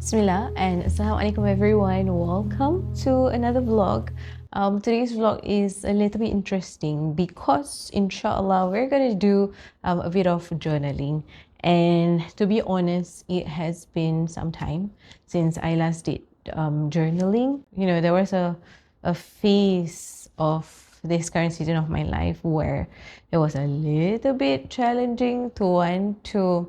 Bismillah and Assalamualaikum everyone. Welcome to another vlog. Today's vlog is a little bit interesting because inshallah we're going to do a bit of journaling. And to be honest, it has been some time since I last did journaling. You know, there was a phase of this current season of my life where it was a little bit challenging to want to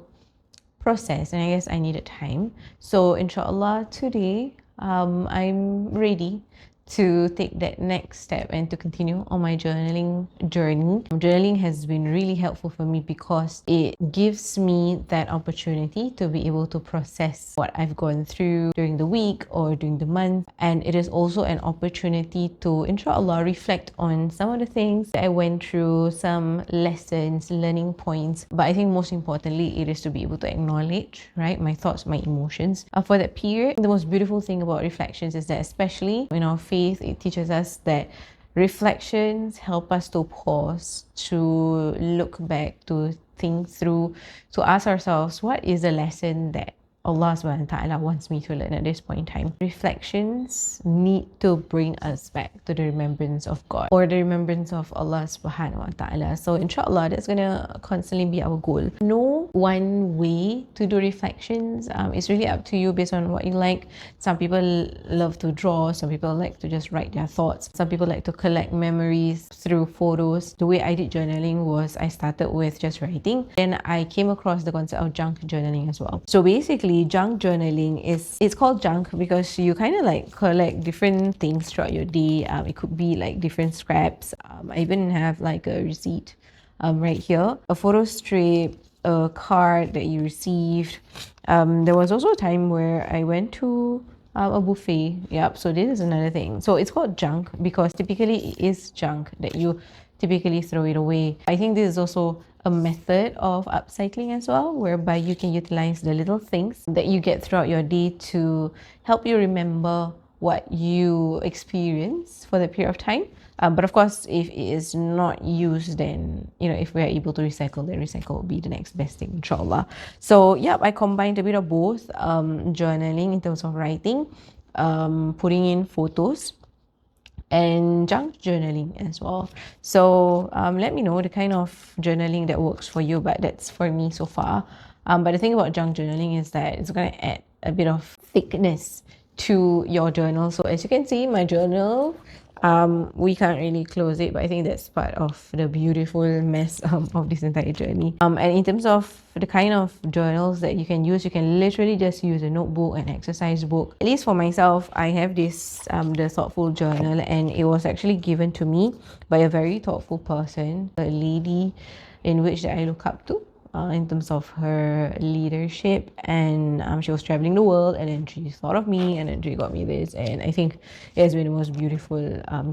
process, and I guess I needed time. So inshallah today I'm ready to take that next step and to continue on my journaling journey. Journaling has been really helpful for me because it gives me that opportunity to be able to process what I've gone through during the week or during the month, and it is also an opportunity to inshallah reflect on some of the things that I went through, some lessons, learning points. But I think most importantly it is to be able to acknowledge, right, my thoughts, my emotions for that period. The most beautiful thing about reflections is that, especially in our faith, it teaches us that reflections help us to pause, to look back, to think through, to ask ourselves, what is the lesson that Allah subhanahu wa ta'ala wants me to learn at this point in time. Reflections need to bring us back to the remembrance of God or the remembrance of Allah subhanahu wa ta'ala. So inshallah, that's gonna constantly be our goal. No one way to do reflections. It's really up to you based on what you like. Some people love to draw, some people like to just write their thoughts, some people like to collect memories through photos. The way I did journaling was I started with just writing, then I came across the concept of junk journaling as well. So basically, junk journaling it's called junk because you kind of like collect different things throughout your day. It could be like different scraps. I even have like a receipt right here, a photo strip, a card that you received. There was also a time where I went to a buffet. Yep, so this is another thing. So it's called junk because typically it is junk that you typically throw it away. I think this is also a method of upcycling as well, whereby you can utilize the little things that you get throughout your day to help you remember what you experience for that period of time. But of course, if it is not used, then, you know, if we are able to recycle, then recycle will be the next best thing, inshallah. So yeah, I combined a bit of both, journaling in terms of writing, putting in photos, and junk journaling as well. So let me know the kind of journaling that works for you, but that's for me so far. But the thing about junk journaling is that it's going to add a bit of thickness to your journal. So as you can see, my journal, we can't really close it, but I think that's part of the beautiful mess of this entire journey. And in terms of the kind of journals that you can use, you can literally just use a notebook, an exercise book. At least for myself, I have this the thoughtful journal, and it was actually given to me by a very thoughtful person, a lady in which that I look up to in terms of her leadership. And she was traveling the world, and then she thought of me, and then she got me this, and I think it has been the most beautiful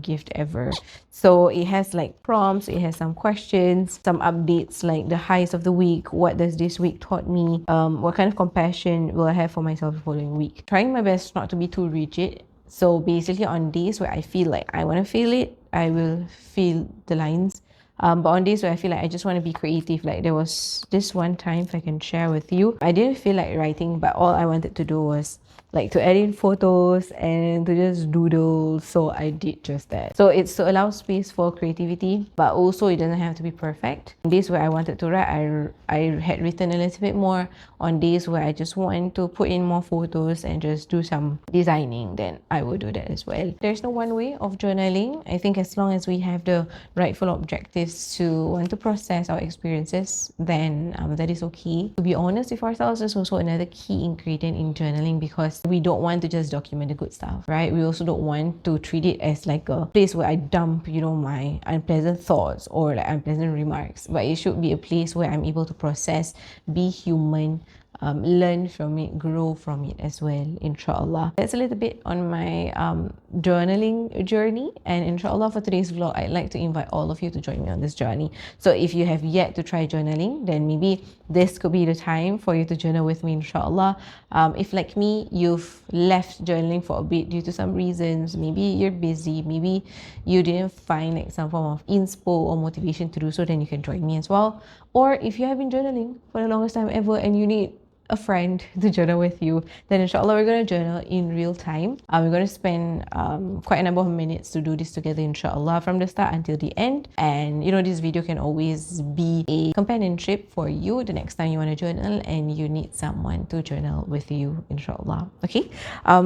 gift ever. So it has like prompts, it has some questions, some updates like the highs of the week, what does this week taught me, what kind of compassion will I have for myself the following week. Trying my best not to be too rigid. So basically, on days where I feel like I want to feel it, I will feel the lines. But on days where I feel like I just want to be creative, like there was this one time, if I can share with you, I didn't feel like writing, but all I wanted to do was like to add in photos and to just doodle. So I did just that. So it's to allow space for creativity, but also it doesn't have to be perfect. On days where I wanted to write, I had written a little bit more. On days where I just want to put in more photos and just do some designing, then I will do that as well. There's no one way of journaling. I think as long as we have the rightful objectives to want to process our experiences, then that is okay. To be honest with ourselves is also another key ingredient in journaling, because we don't want to just document the good stuff, right? We also don't want to treat it as like a place where I dump, you know, my unpleasant thoughts or like unpleasant remarks, but it should be a place where I'm able to process, be human, learn from it, grow from it as well, inshallah. That's a little bit on my journaling journey, and inshallah for today's vlog, I'd like to invite all of you to join me on this journey. So if you have yet to try journaling, then maybe this could be the time for you to journal with me, inshallah. If like me, you've left journaling for a bit due to some reasons, maybe you're busy, maybe you didn't find like some form of inspo or motivation to do so, then you can join me as well. Or if you have been journaling for the longest time ever and you need a friend to journal with you, then inshallah we're going to journal in real time. We're going to spend quite a number of minutes to do this together, inshallah, from the start until the end. And you know, this video can always be a companionship for you the next time you want to journal and you need someone to journal with you, inshallah. Okay.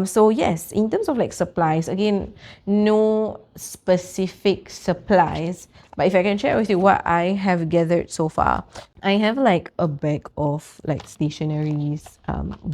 So yes, in terms of like supplies, again, no specific supplies, but if I can share with you what I have gathered so far, I have like a bag of like stationaries,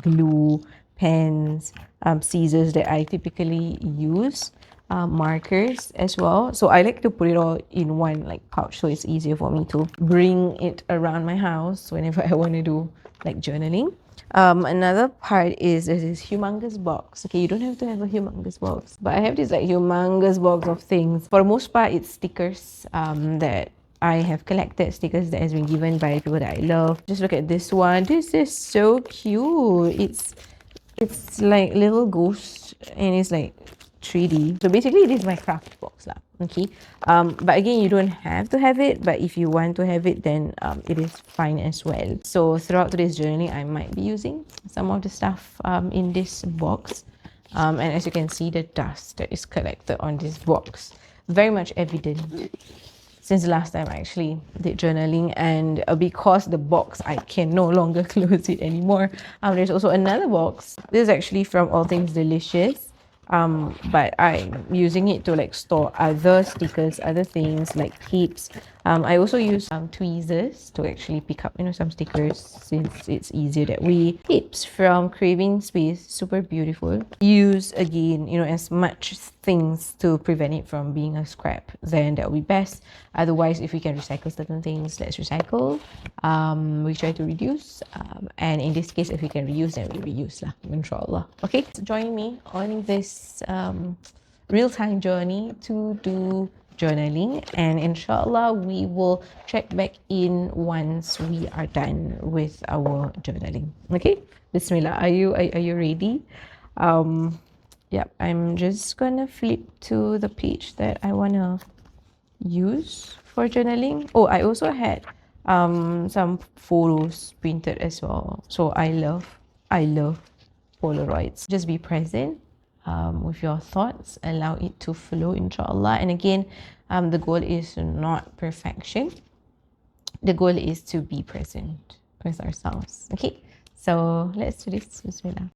glue, pens, scissors that I typically use, markers as well. So I like to put it all in one like pouch, so it's easier for me to bring it around my house whenever I want to do like journaling. Another part is there's this humongous box. Okay, you don't have to have a humongous box, but I have this like humongous box of things. For the most part, it's stickers that I have collected, stickers that has been given by people that I love. Just look at this one. This is so cute. It's like little ghosts and it's like 3D. So basically this is my craft box lah. Okay. But again, you don't have to have it, but if you want to have it, then it is fine as well. So throughout today's journey, I might be using some of the stuff in this box. And as you can see, the dust that is collected on this box, very much evident since the last time I actually did journaling, and because the box I can no longer close it anymore. There's also another box. This is actually from All Things Delicious, but I'm using it to like store other stickers, other things like tips. I also use tweezers to actually pick up, you know, some stickers since it's easier that way. Tips from Craving Space, super beautiful. Use again, you know, as much things to prevent it from being a scrap, then that would be best. Otherwise, if we can recycle certain things, let's recycle. We try to reduce, and in this case, if we can reuse, then we reuse lah, inshallah. Okay, so join me on this real-time journey to do journaling, and inshallah we will check back in once we are done with our journaling. Okay, bismillah. Are you ready? Yep, I'm just gonna flip to the page that I wanna use for journaling. Oh, I also had some photos printed as well. So I love Polaroids. Just be present with your thoughts, allow it to flow, inshallah. And again, the goal is not perfection. The goal is to be present with ourselves. Okay, so let's do this. Bismillah.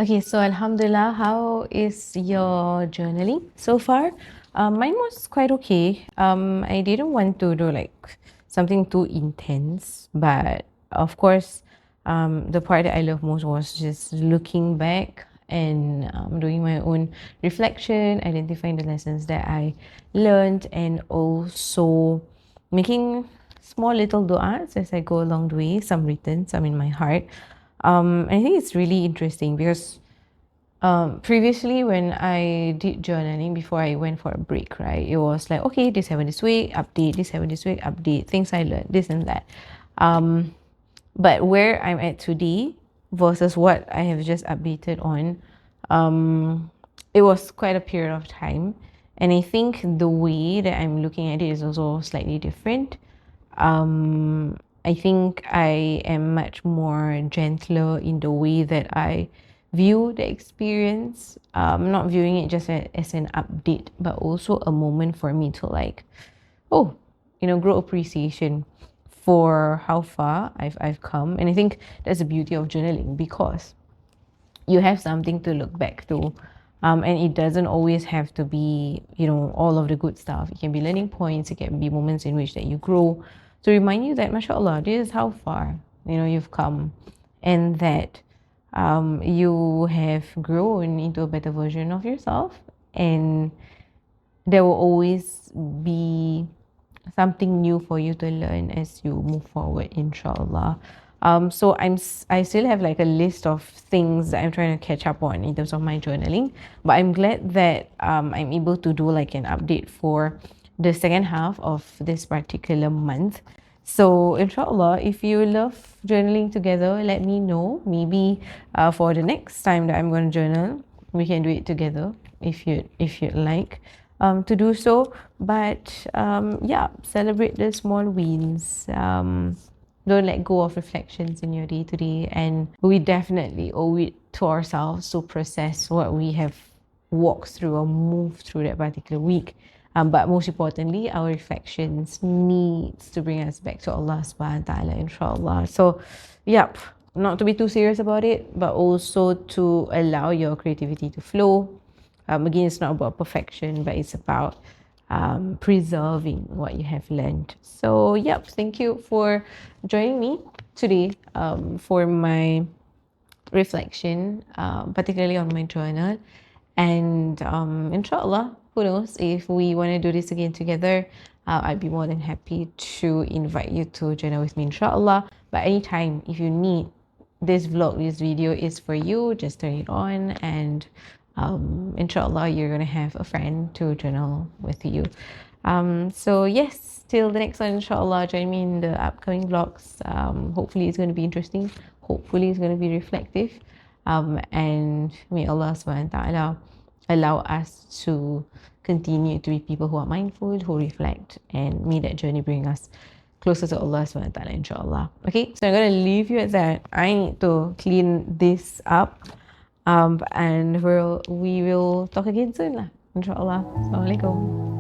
Okay, so Alhamdulillah, how is your journaling so far? Mine was quite okay. I didn't want to do like something too intense, but of course, the part that I love most was just looking back and doing my own reflection, identifying the lessons that I learned, and also making small little du'as as I go along the way, some written, some in my heart. I think it's really interesting because previously when I did journaling before I went for a break, right, it was like, okay, this happened this week, update, this happened this week, update, things I learned, this and that. But where I'm at today versus what I have just updated on, it was quite a period of time. And I think the way that I'm looking at it is also slightly different. I think I am much more gentler in the way that I view the experience. Not viewing it just as an update, but also a moment for me to like, oh, grow appreciation for how far I've come. And I think that's the beauty of journaling because you have something to look back to. And it doesn't always have to be, all of the good stuff. It can be learning points, it can be moments in which that you grow to remind you that, mashallah, this is how far, you've come, and that you have grown into a better version of yourself. And there will always be something new for you to learn as you move forward, inshallah. So I still have like a list of things that I'm trying to catch up on in terms of my journaling, but I'm glad that I'm able to do like an update for the second half of this particular month. So inshallah, if you love journaling together, let me know. Maybe for the next time that I'm going to journal, we can do it together if you'd like to do so. But yeah, celebrate the small wins. Don't let go of reflections in your day to day, and we definitely owe it to ourselves to process what we have walked through or moved through that particular week. But most importantly, our reflections needs to bring us back to Allah subhanahu wa ta'ala, inshallah. So, yep, not to be too serious about it, but also to allow your creativity to flow. Again, it's not about perfection, but it's about preserving what you have learned. So, yep, thank you for joining me today for my reflection, particularly on my journal. And inshallah, who knows, if we want to do this again together, I'd be more than happy to invite you to journal with me, inshallah. But anytime, if you need this vlog, this video is for you, just turn it on, and inshallah, you're going to have a friend to journal with you. So yes, till the next one, inshallah, join me in the upcoming vlogs. Hopefully it's going to be interesting. Hopefully it's going to be reflective. And may Allah subhanahu wa ta'ala allow us to continue to be people who are mindful, who reflect, and may that journey bring us closer to Allah subhanahu wa ta'ala, inshallah. Okay, so I'm going to leave you at that. I need to clean this up. And we will talk again soon lah, inshallah. Assalamualaikum.